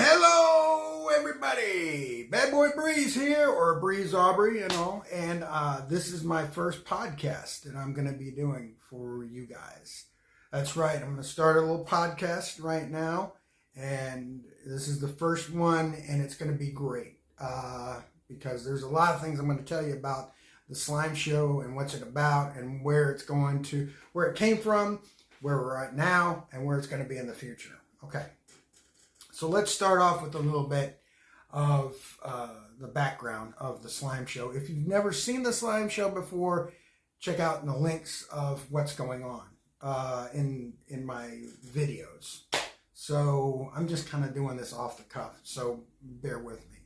Hello, everybody. Bad Boy Breeze here, or Breeze Aubrey, and this is my first podcast that I'm going to be doing for you guys. That's right. I'm going to start a little podcast right now, and this is the first one, and it's going to be great because there's a lot of things I'm going to tell you about the Slime Show and what's it about and where it's going to, where it came from, where we're at now, and where it's going to be in the future. Okay. So let's start off with a little bit of the background of the Slime Show. If you've never seen the Slime Show before, check out the links of what's going on in my videos. So I'm just kind of doing this off the cuff, so bear with me.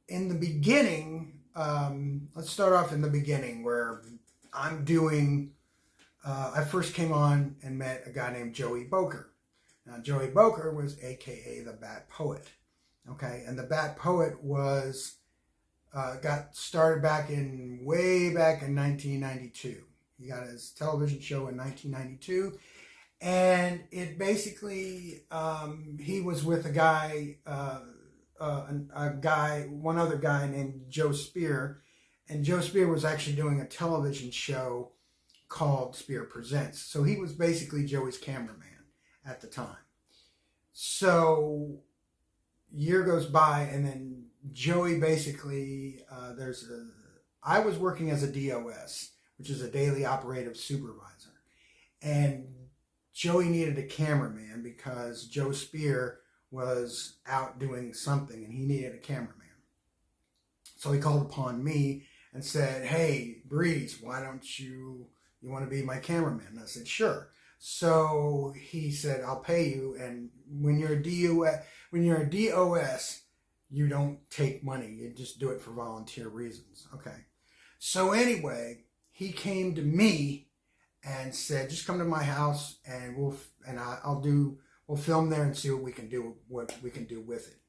In the beginning, let's start off in the beginning where I'm doing, I first came on and met a guy named Joey Boker. Now, Joey Boker was AKA the Bat Poet, okay? And the Bat Poet was, got started way back in 1992. He got his television show in 1992, and it basically, he was with a guy, one other guy named Joe Spear, and Joe Spear was actually doing a television show called Spear Presents. So he was basically Joey's cameraman at the time. So year goes by, and then Joey basically, I was working as a DOS, which is a daily operative supervisor, and Joey needed a cameraman because Joe Spear was out doing something and he needed a cameraman. So he called upon me and said, "Hey, Breeze, why don't you want to be my cameraman?" And I said, "Sure." So he said, "I'll pay you, and when you're a DOS, you don't take money. You just do it for volunteer reasons." Okay. So anyway, he came to me and said, "Just come to my house, and we'll film there and see what we can do with it."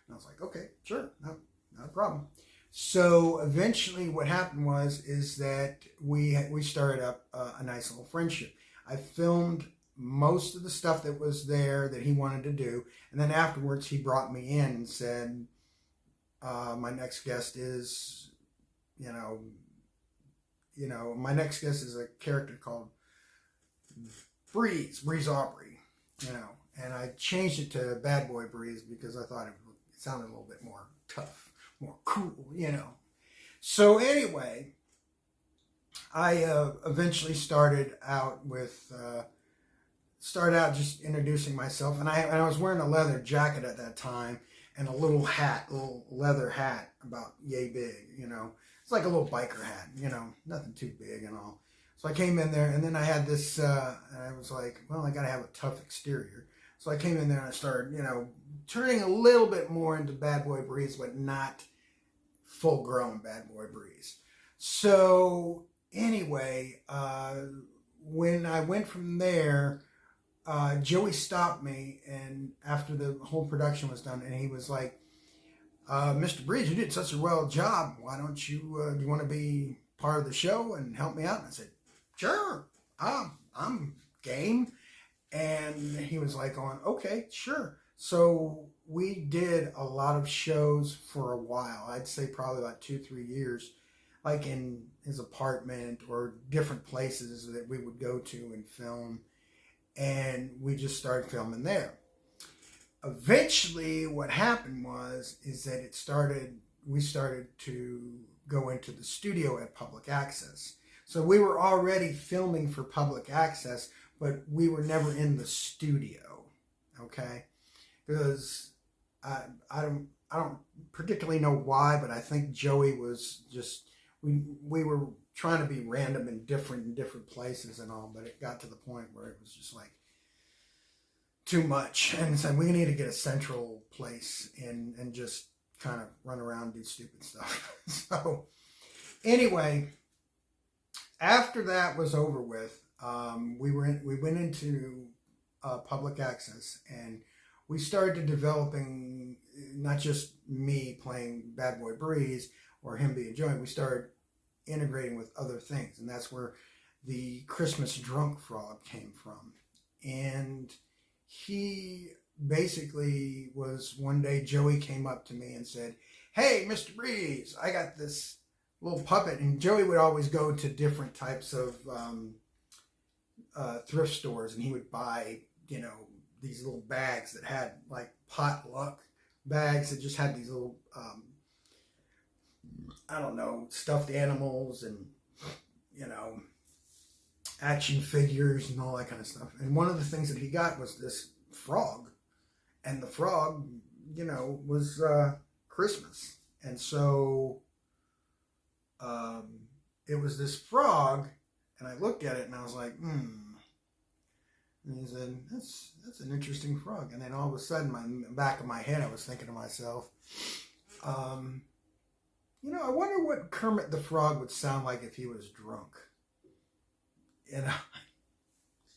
And I was like, "Okay, sure, no, not a problem." So eventually, what happened is that we started up a nice little friendship. I filmed most of the stuff that was there that he wanted to do, and then afterwards he brought me in and said, "My next guest is, my next guest is a character called Breeze Aubrey, and I changed it to Bad Boy Breeze because I thought it sounded a little bit more tough, more cool, So anyway, I eventually started out just introducing myself, and I was wearing a leather jacket at that time and a little leather hat about yay big, It's like a little biker hat, nothing too big and all. So I came in there, and then I had this, and I was like, well, I got to have a tough exterior. So I came in there and I started, turning a little bit more into Bad Boy Breeze, but not full-grown Bad Boy Breeze. So anyway, when I went from there, Joey stopped me, and after the whole production was done, and he was like, "Mr. Breeze, you did such a well job. Why don't you, do you want to be part of the show and help me out?" And I said, "Sure, I'm game." And he was like, "Okay, sure." So we did a lot of shows for a while. I'd say probably about 2-3 years, like in his apartment or different places that we would go to and film. And we just started filming there. Eventually, what happened is that we started to go into the studio at Public Access. So we were already filming for Public Access, but we were never in the studio, okay? Because I don't particularly know why, but I think Joey was just, we were trying to be random and different in different places and all, but it got to the point where it was just like too much, and so we need to get a central place and just kind of run around and do stupid stuff. So anyway, after that was over with, we went into Public Access, and we started developing not just me playing Bad Boy Breeze or him being Joey. We started integrating with other things, and that's where the Christmas Drunk Frog came from. And he basically was one day Joey came up to me and said, "Hey, Mr. Breeze, I got this little puppet." And Joey would always go to different types of thrift stores, and he would buy, these little bags that had like potluck bags that just had these little, I don't know, stuffed animals and, action figures and all that kind of stuff. And one of the things that he got was this frog. And the frog, was Christmas. And so it was this frog, and I looked at it and I was like, And he said, that's an interesting frog. And then all of a sudden, in the back of my head, I was thinking to myself, I wonder what Kermit the Frog would sound like if he was drunk. It's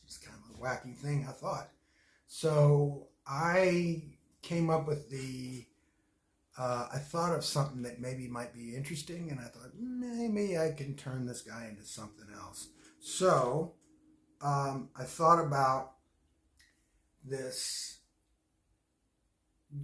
just kind of a wacky thing, I thought. So I came up with I thought of something that maybe might be interesting, and I thought, maybe I can turn this guy into something else. So I thought about this,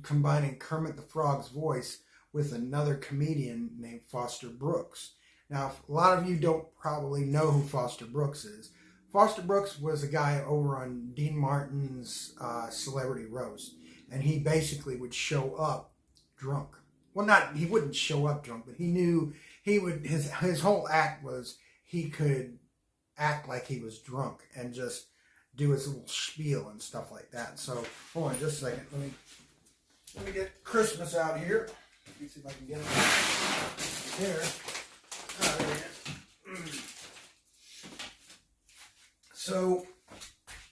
combining Kermit the Frog's voice with another comedian named Foster Brooks. Now, a lot of you don't probably know who Foster Brooks is. Foster Brooks was a guy over on Dean Martin's Celebrity Roast, and he basically would show up drunk. Well, he wouldn't show up drunk, but he knew he would. His whole act was he could act like he was drunk and just do his little spiel and stuff like that. So, hold on just a second. Let me get Christmas out here. Let me see if I can get it here. Oh, there it is. So,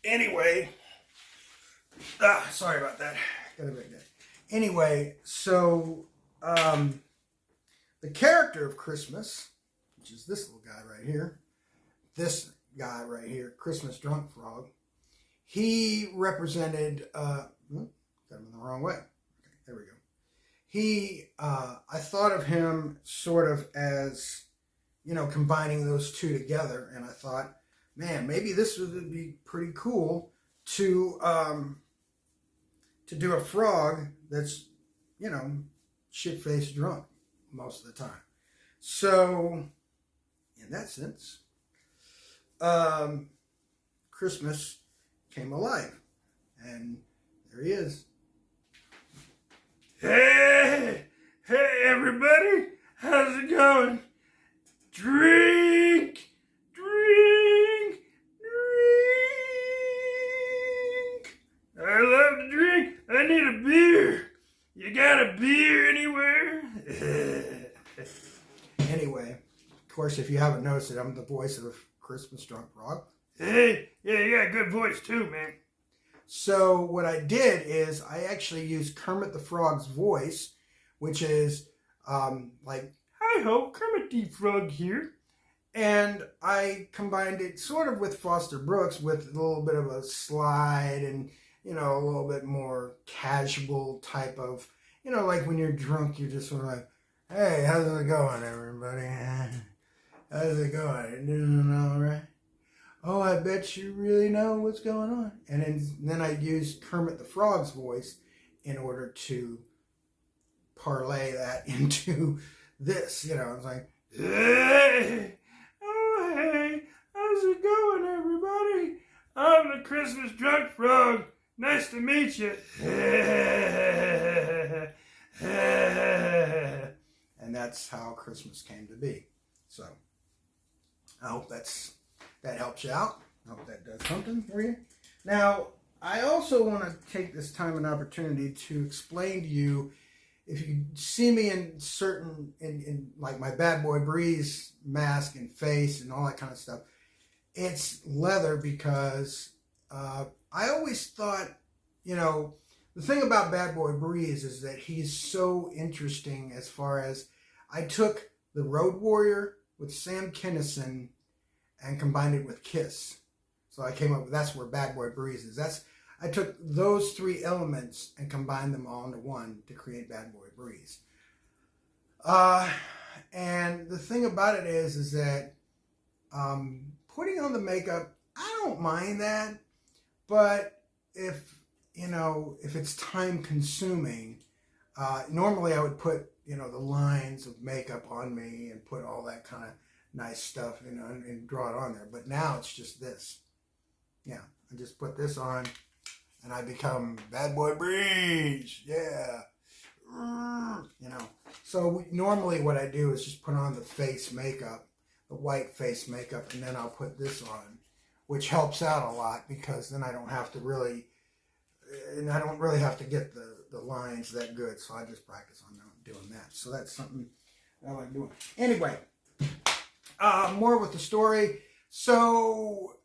anyway, sorry about that. Got a big day. Anyway, so the character of Christmas, which is this little guy right here, Christmas Drunk Frog, he represented, got him in the wrong way. Okay, there we go. I thought of him sort of as, combining those two together, and I thought, man, maybe this would be pretty cool to do a frog that's, shit-faced drunk most of the time. So, in that sense, Christmas came alive, and there he is. Hey everybody, how's it going? Drink. I love to drink. I need a beer. You got a beer anywhere? Anyway, of course, if you haven't noticed it, I'm the voice of Christmas Drunk Frog. Hey, yeah, you got a good voice too, man. So what I did is I actually used Kermit the Frog's voice, which is like, "Hi ho, Kermit the Frog here." And I combined it sort of with Foster Brooks with a little bit of a slide and, a little bit more casual type of, like when you're drunk, you're just sort of like, "Hey, how's it going, everybody? How's it going? You doing all right? Oh, I bet you really know what's going on." And then I used Kermit the Frog's voice in order to parlay that into this. I was like, "Hey, oh hey, how's it going, everybody? I'm the Christmas Drunk Frog. Nice to meet you." And that's how Christmas came to be. So I hope that helps you out. I hope that does something for you. Now, I also want to take this time and opportunity to explain to you, if you see me in like my Bad Boy Breeze mask and face and all that kind of stuff, it's leather because I always thought, the thing about Bad Boy Breeze is that he's so interesting as far as I took the Road Warrior with Sam Kinison and combined it with Kiss. So I came up with, that's where Bad Boy Breeze is. I took those three elements and combined them all into one to create Bad Boy Breeze. And the thing about it is that putting on the makeup, I don't mind that. But if, if it's time consuming, normally I would put, the lines of makeup on me and put all that kind of nice stuff, and draw it on there. But now it's just this. Yeah, I just put this on and I become Bad Boy Breeze. Yeah. So normally what I do is just put on the face makeup, the white face makeup, and then I'll put this on, which helps out a lot because then I don't have to really have to get the lines that good. So I just practice on doing that. So that's something I like doing. Anyway, more with the story. So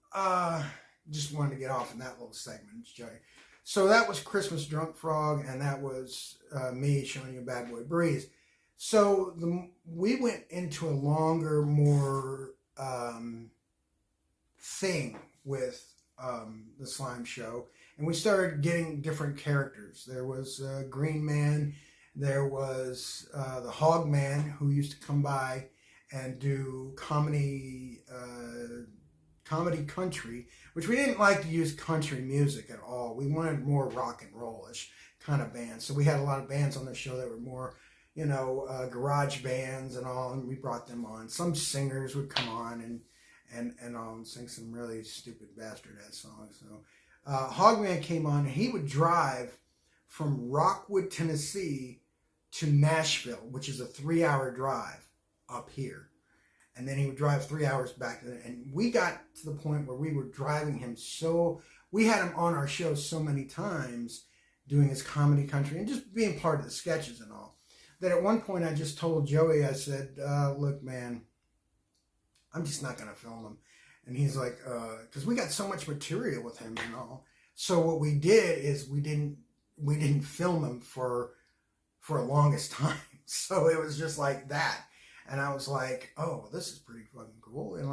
just wanted to get off in that little segment, Joey. So that was Christmas Drunk Frog, and that was me showing you Bad Boy Breeze. So we went into a longer, more thing with the slime show, and we started getting different characters. There was Green Man, there was the Hog Man, who used to come by and do comedy country, which we didn't like to use country music at all. We wanted more rock and roll-ish kind of bands. So we had a lot of bands on the show that were more, garage bands and all, and we brought them on. Some singers would come on and sing some really stupid bastard ass songs. So Hogman came on, and he would drive from Rockwood, Tennessee to Nashville, which is a 3-hour drive up here. And then he would drive 3 hours back. And we got to the point where we were driving him we had him on our show so many times doing his comedy country and just being part of the sketches and all, that at one point I just told Joey, I said, look, man, I'm just not going to film him. And he's like, because we got so much material with him and all. So what we did is we didn't film him for a longest time. So it was just like that. And I was like, oh, this is pretty fucking cool, and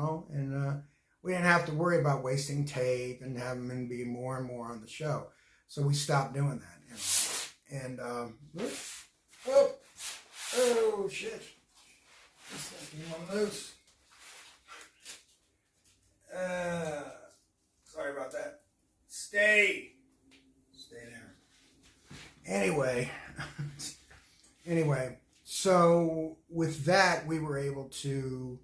we didn't have to worry about wasting tape and having him be more and more on the show. So we stopped doing that, And, oh, shit. This thing came on loose. Sorry about that. Stay there. Anyway, so with that, we were able to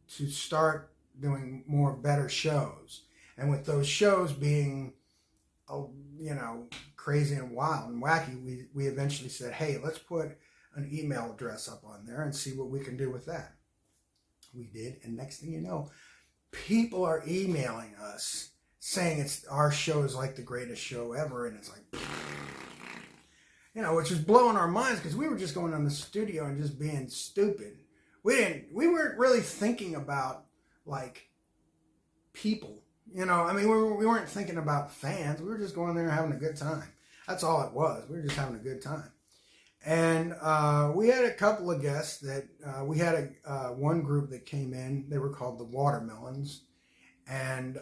start doing more better shows, and with those shows being, crazy and wild and wacky, we eventually said, hey, let's put an email address up on there and see what we can do with that. We did, and next thing you know, people are emailing us saying our show is like the greatest show ever, and it's like, which is blowing our minds, because we were just going on the studio and just being stupid. We weren't really thinking about like people, we weren't thinking about fans. We were just going there and having a good time. That's all it was. We were just having a good time. And we had a couple of guests that we had one group that came in. They were called the Watermelons. And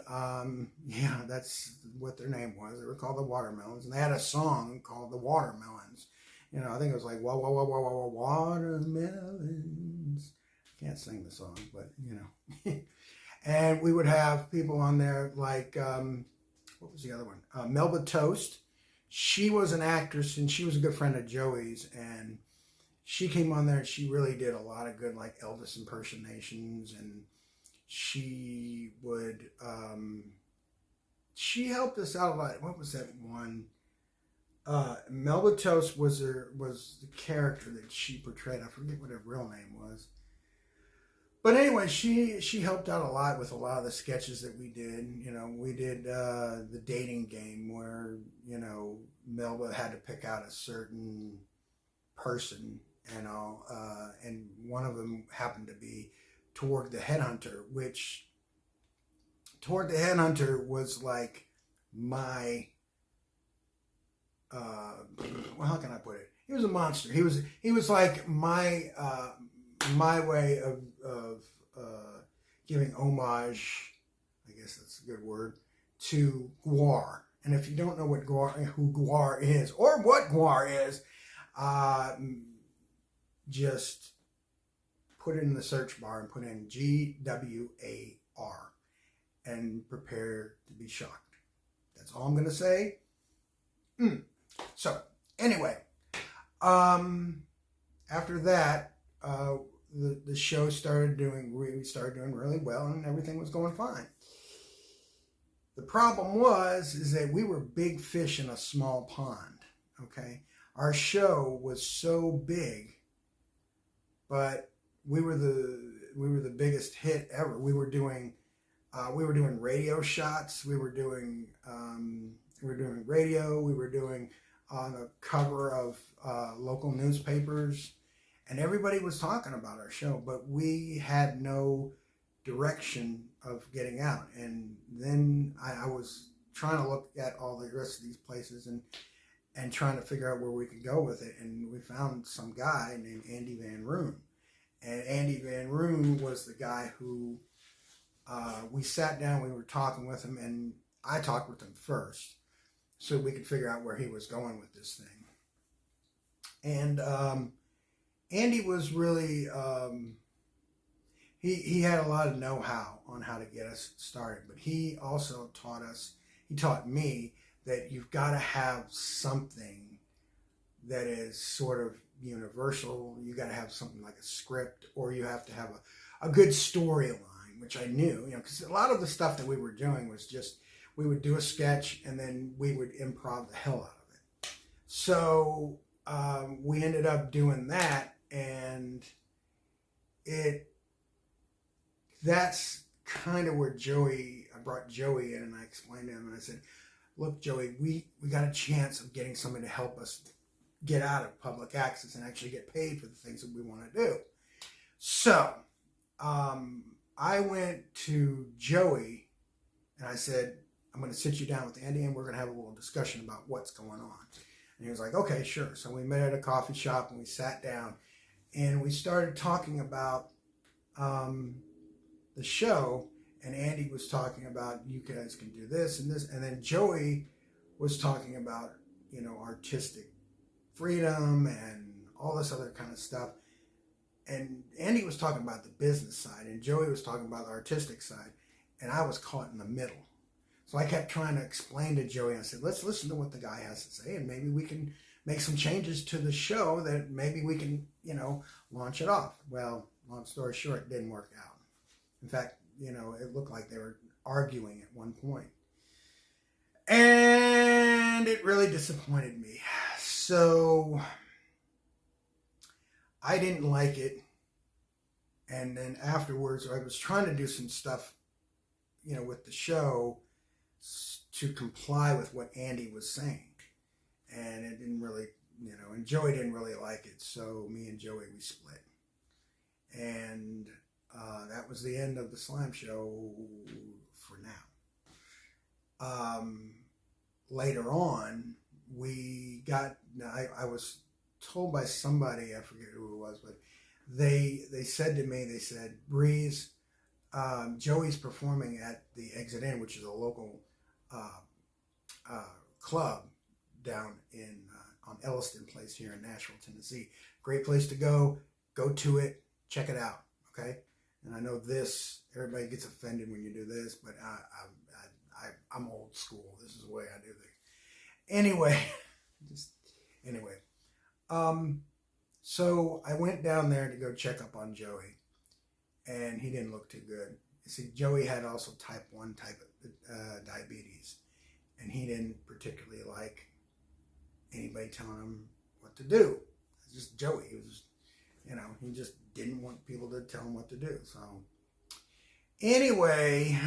that's what their name was. They were called the Watermelons. And they had a song called the Watermelons. I think it was like, watermelons. I can't sing the song, but, And we would have people on there like, what was the other one? Melba Toast. She was an actress, and she was a good friend of Joey's. And she came on there, and she really did a lot of good, like, Elvis impersonations. And she would, she helped us out a lot. What was that one? Melba Toast was the character that she portrayed. I forget what her real name was. But anyway, she helped out a lot with a lot of the sketches that we did. We did the dating game where, Melba had to pick out a certain person and all. And one of them happened to be Toward the Headhunter, which Toward the Headhunter was like my, how can I put it? He was a monster. He was like my way of giving homage, I guess that's a good word, to Gwar. And if you don't know who Gwar is, or what Gwar is, just put it in the search bar and put in GWAR and prepare to be shocked. That's all I'm going to say. So, anyway, after that, the show we started doing really well, and everything was going fine. The problem is that we were big fish in a small pond. Okay, our show was so big, but we were the biggest hit ever. We were doing radio shots. We were doing radio. We were doing on a cover of local newspapers, and everybody was talking about our show, but we had no direction of getting out. And then I was trying to look at all the rest of these places and trying to figure out where we could go with it. And we found some guy named Andy Van Roon. And Andy Van Roon was the guy who we sat down, we were talking with him, and I talked with him first so we could figure out where he was going with this thing. And Andy was really, he had a lot of know-how on how to get us started, but he also taught me that you've got to have something that is sort of universal. You got to have something like a script, or you have to have a good storyline, which I knew, because a lot of the stuff that we were doing was just, we would do a sketch and then we would improv the hell out of it. So we ended up doing that, and that's kind of where I brought Joey in, and I explained to him, and I said, look, Joey, we got a chance of getting somebody to help us get out of public access and actually get paid for the things that we want to do. So I went to Joey and I said, I'm going to sit you down with Andy and we're going to have a little discussion about what's going on. And he was like, okay, sure. So we met at a coffee shop and we sat down and we started talking about the show. And Andy was talking about, you guys can do this and this. And then Joey was talking about, artistic freedom and all this other kind of stuff. And Andy was talking about the business side, and Joey was talking about the artistic side, and I was caught in the middle. So I kept trying to explain to Joey, I said, let's listen to what the guy has to say, and maybe we can make some changes to the show that maybe we can, launch it off. Well, long story short, it didn't work out. In fact, it looked like they were arguing at one point. And it really disappointed me. So I didn't like it. And then afterwards, I was trying to do some stuff, with the show to comply with what Andy was saying. And it didn't really, and Joey didn't really like it. So me and Joey, we split. And that was the end of the Slime Show for now. Later on, I was told by somebody, I forget who it was, but they said to me, Breeze, Joey's performing at the Exit Inn, which is a local club down on Elliston Place here in Nashville, Tennessee. Great place to go. Go to it. Check it out. Okay. And I know everybody gets offended when you do this, but I'm old school. This is the way I do things. Anyway, so I went down there to go check up on Joey, and he didn't look too good. You see, Joey had also type 1 diabetes, and he didn't particularly like anybody telling him what to do. It's just Joey. He was, he just didn't want people to tell him what to do. So anyway,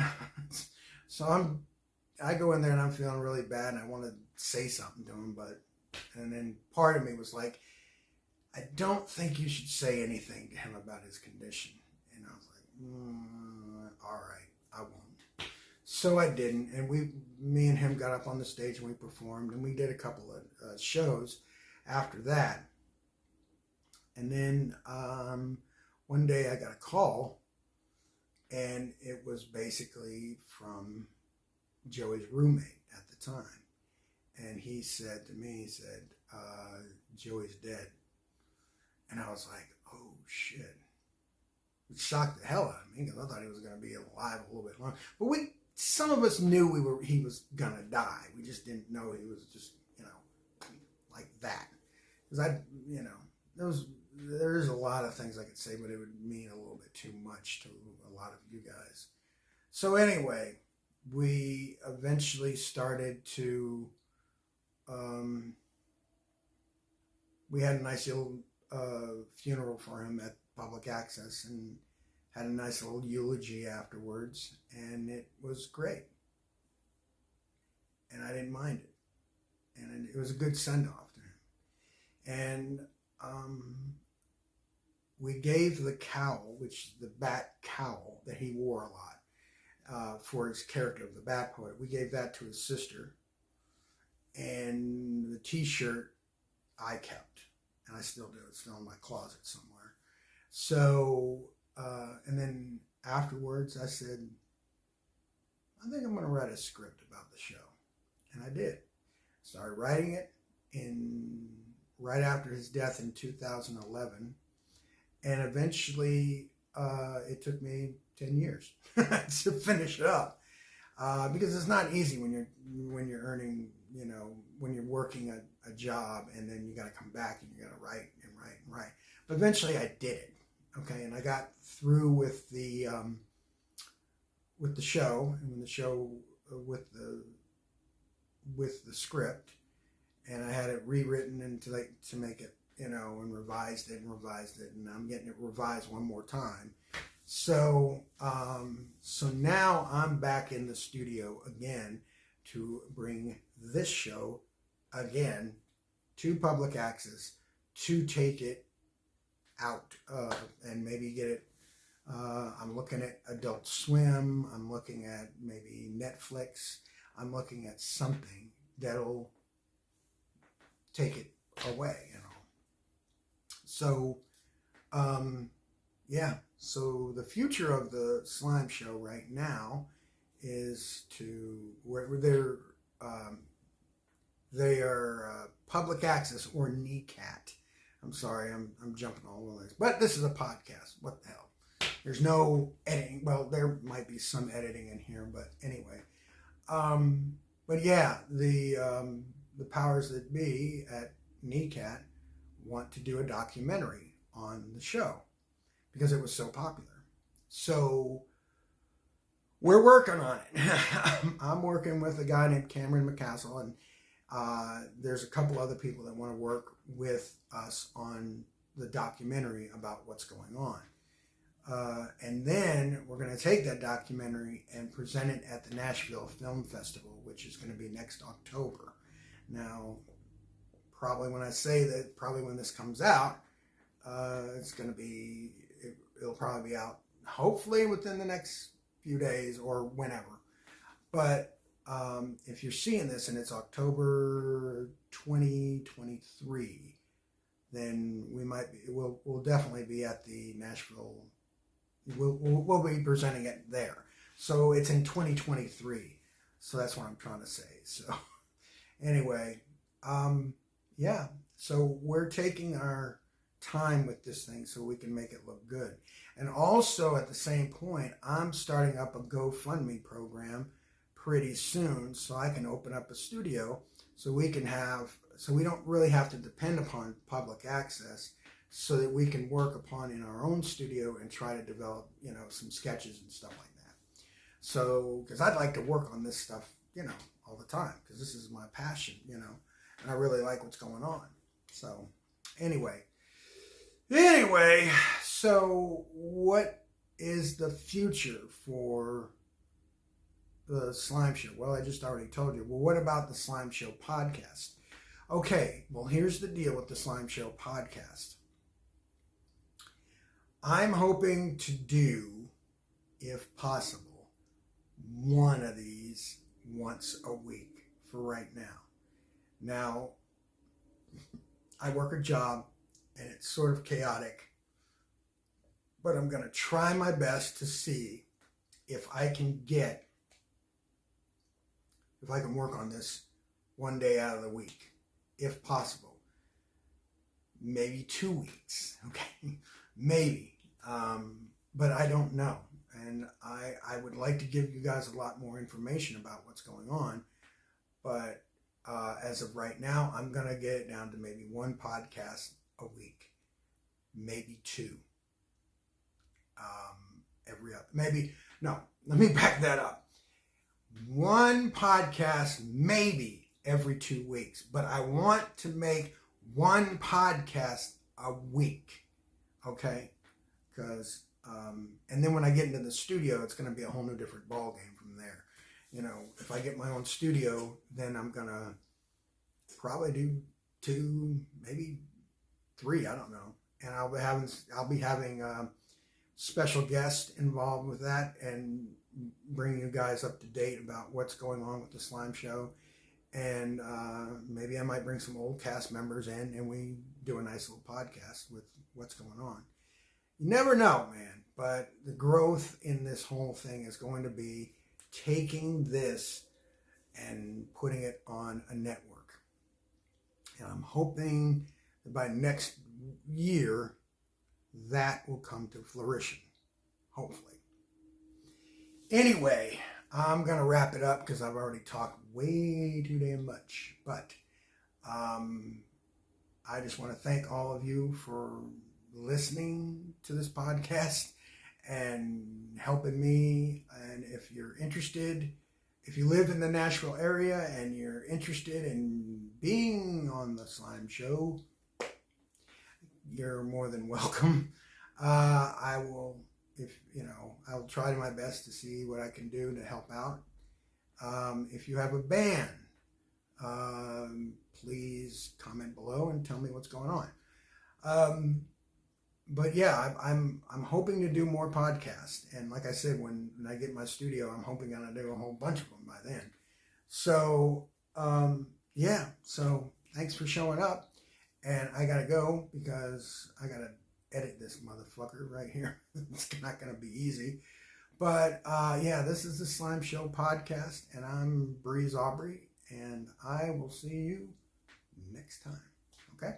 I go in there and I'm feeling really bad, and I want to say something to him, and then part of me was like, I don't think you should say anything to him about his condition. And I was like, all right, I won't. So I didn't, and me and him got up on the stage and we performed, and we did a couple of shows after that. And then one day I got a call, and it was basically from Joey's roommate at the time. And he said to me, Joey's dead. And I was like, oh shit. It shocked the hell out of me because I thought he was going to be alive a little bit longer. But we some of us knew he was gonna die. We just didn't know he was just, like that. Because there's a lot of things I could say, but it would mean a little bit too much to a lot of you guys. So anyway, we eventually started to, we had a nice little funeral for him at Public Access and had a nice little eulogy afterwards, and it was great. And I didn't mind it. And it was a good send-off to him. And we gave the cowl, which is the bat cowl that he wore a lot for his character of the Bat Poet, we gave that to his sister. And the t-shirt I kept, and I still do. It's still in my closet somewhere. So, and then afterwards I said, I think I'm going to write a script about the show. And I did. Started writing it right after his death in 2011. And eventually it took me 10 years to finish it up. Because it's not easy when you're earning, when you're working a job and then you got to come back and you got to write and write and write. But eventually I did it. Okay. And I got through with the show, and when the show with the script, and I had it rewritten and to make it, and revised it, and I'm getting it revised one more time. So now I'm back in the studio again to bring this show again to Public Access, to take it out and maybe get it. I'm looking at Adult Swim. I'm looking at maybe Netflix. I'm looking at something that'll take it away, So, yeah. So the future of the Slime Show right now is they are Public Access or NECAT. I'm sorry, I'm jumping all over this, but this is a podcast. What the hell? There's no editing. Well, there might be some editing in here, but anyway. But yeah, the powers that be at NECAT want to do a documentary on the show because it was so popular. So we're working on it. I'm working with a guy named Cameron McCassell, and there's a couple other people that want to work with us on the documentary about what's going on. And then we're going to take that documentary and present it at the Nashville Film Festival, which is going to be next October. Now, probably when I say that, probably when this comes out, it'll probably be out hopefully within the next few days or whenever. But if you're seeing this and it's October 2023, then we'll definitely be at the Nashville. We'll be presenting it there. So it's in 2023. So that's what I'm trying to say. So anyway, yeah. So we're taking our time with this thing so we can make it look good. And also at the same point, I'm starting up a GoFundMe program pretty soon so I can open up a studio so we don't really have to depend upon Public Access, so that we can work upon in our own studio and try to develop, some sketches and stuff like that. So, because I'd like to work on this stuff, all the time, because this is my passion, and I really like what's going on. So, anyway, so what is the future for the Slime Show? Well, I just already told you. Well, what about the Slime Show podcast? Okay, well, here's the deal with the Slime Show podcast. I'm hoping to do, if possible, one of these once a week for right now. Now, I work a job and it's sort of chaotic, but I'm going to try my best to see if I can work on this one day out of the week, if possible. Maybe 2 weeks, okay? Maybe. But I don't know. and I would like to give you guys a lot more information about what's going on, but as of right now, I'm going to get it down to maybe one podcast a week, maybe two. Every other, maybe, no, let me back that up. One podcast maybe every 2 weeks, but I want to make one podcast a week, okay? Because, and then when I get into the studio, it's going to be a whole new different ball game from there. You know, if I get my own studio, then I'm going to probably do 2, maybe 3, I don't know. And I'll be having special guests involved with that and bring you guys up to date about what's going on with the Slime Show. And maybe I might bring some old cast members in and we do a nice little podcast with what's going on. You never know, man, but the growth in this whole thing is going to be taking this and putting it on a network. And I'm hoping that by next year, that will come to fruition, hopefully. Anyway, I'm going to wrap it up because I've already talked way too damn much. But I just want to thank all of you for listening to this podcast and helping me. And if you're interested, if you live in the Nashville area and you're interested in being on the Slime Show, you're more than welcome. I will, I'll try my best to see what I can do to help out. If you have a band, please comment below and tell me what's going on. But yeah, I'm hoping to do more podcasts. And like I said, when I get my studio, I'm hoping I'm going to do a whole bunch of them by then. So, yeah. So thanks for showing up. And I got to go because I got to edit this motherfucker right here. It's not going to be easy. But yeah, this is the Slime Show podcast. And I'm Breeze Aubrey. And I will see you next time. Okay?